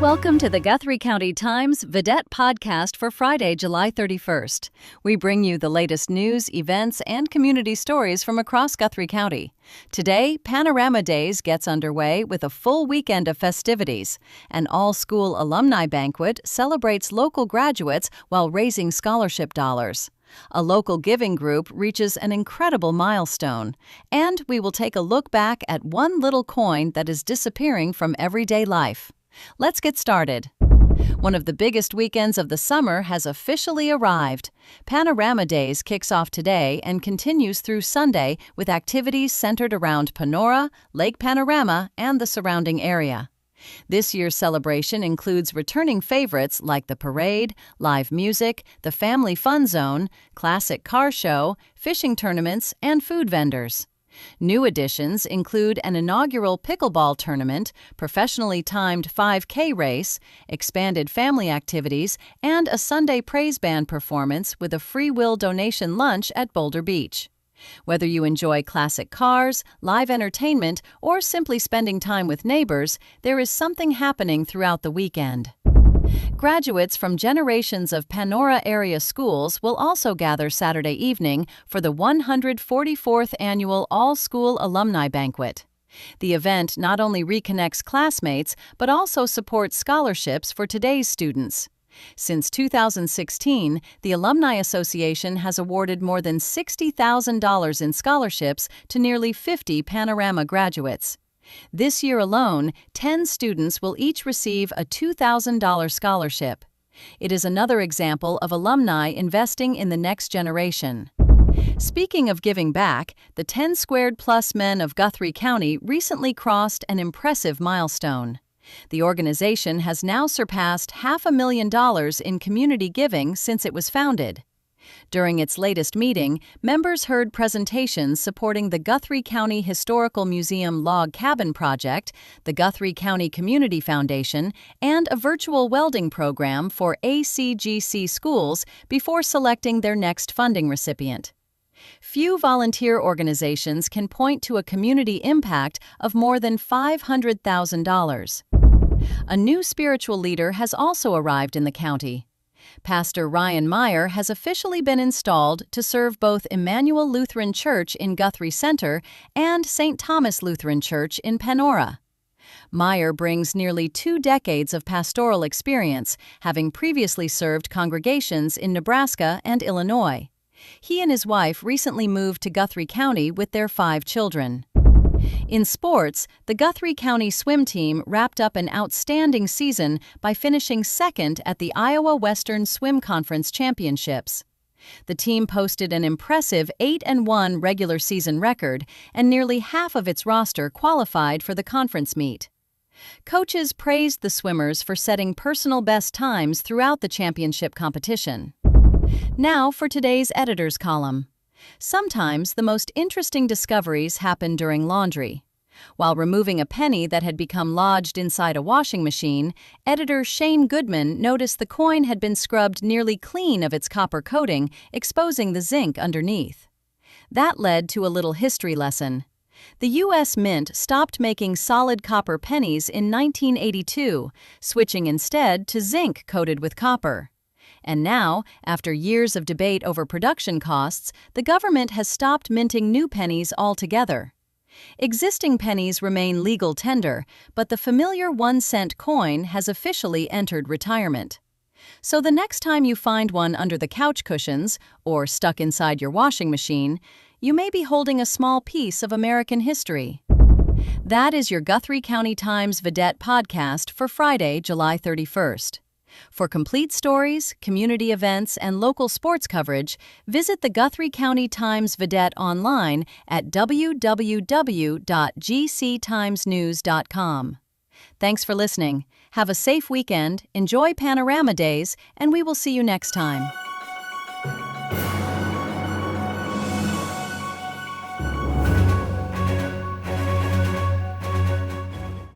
Welcome to the Guthrie County Times Vedette podcast for Friday, July 31st. We bring you the latest news, events, and community stories from across Guthrie County. Today, Panorama Days gets underway with a full weekend of festivities. An all-school alumni banquet celebrates local graduates while raising scholarship dollars. A local giving group reaches an incredible milestone. And we will take a look back at one little coin that is disappearing from everyday life. Let's get started. One of the biggest weekends of the summer has officially arrived. Panorama Days kicks off today and continues through Sunday with activities centered around Panora, Lake Panorama, and the surrounding area. This year's celebration includes returning favorites like the parade, live music, the family fun zone, classic car show, fishing tournaments, and food vendors. New additions include an inaugural pickleball tournament, professionally timed 5K race, expanded family activities, and a Sunday praise band performance with a free will donation lunch at Boulder Beach. Whether you enjoy classic cars, live entertainment, or simply spending time with neighbors, there is something happening throughout the weekend. Graduates from generations of Panora area schools will also gather Saturday evening for the 144th Annual All-School Alumni Banquet. The event not only reconnects classmates, but also supports scholarships for today's students. Since 2016, the Alumni Association has awarded more than $60,000 in scholarships to nearly 50 Panorama graduates. This year alone, 10 students will each receive a $2,000 scholarship. It is another example of alumni investing in the next generation. Speaking of giving back, the 10 Squared Plus Men of Guthrie County recently crossed an impressive milestone. The organization has now surpassed $500,000 in community giving since it was founded. During its latest meeting, members heard presentations supporting the Guthrie County Historical Museum Log Cabin Project, the Guthrie County Community Foundation, and a virtual welding program for ACGC schools before selecting their next funding recipient. Few volunteer organizations can point to a community impact of more than $500,000. A new spiritual leader has also arrived in the county. Pastor Ryan Meyer has officially been installed to serve both Emmanuel Lutheran Church in Guthrie Center and St. Thomas Lutheran Church in Panora. Meyer brings nearly 2 decades of pastoral experience, having previously served congregations in Nebraska and Illinois. He and his wife recently moved to Guthrie County with their 5 children. In sports, the Guthrie County swim team wrapped up an outstanding season by finishing second at the Iowa Western Swim Conference Championships. The team posted an impressive 8-1 regular season record, and nearly half of its roster qualified for the conference meet. Coaches praised the swimmers for setting personal best times throughout the championship competition. Now for today's editor's column. Sometimes the most interesting discoveries happen during laundry. While removing a penny that had become lodged inside a washing machine, editor Shane Goodman noticed the coin had been scrubbed nearly clean of its copper coating, exposing the zinc underneath. That led to a little history lesson. The U.S. Mint stopped making solid copper pennies in 1982, switching instead to zinc coated with copper. And now, after years of debate over production costs, the government has stopped minting new pennies altogether. Existing pennies remain legal tender, but the familiar 1-cent coin has officially entered retirement. So the next time you find one under the couch cushions or stuck inside your washing machine, you may be holding a small piece of American history. That is your Guthrie County Times Vedette podcast for Friday, July 31st. For complete stories, community events, and local sports coverage, visit the Guthrie County Times Vedette online at www.gctimesnews.com. Thanks for listening. Have a safe weekend, enjoy Panorama Days, and we will see you next time.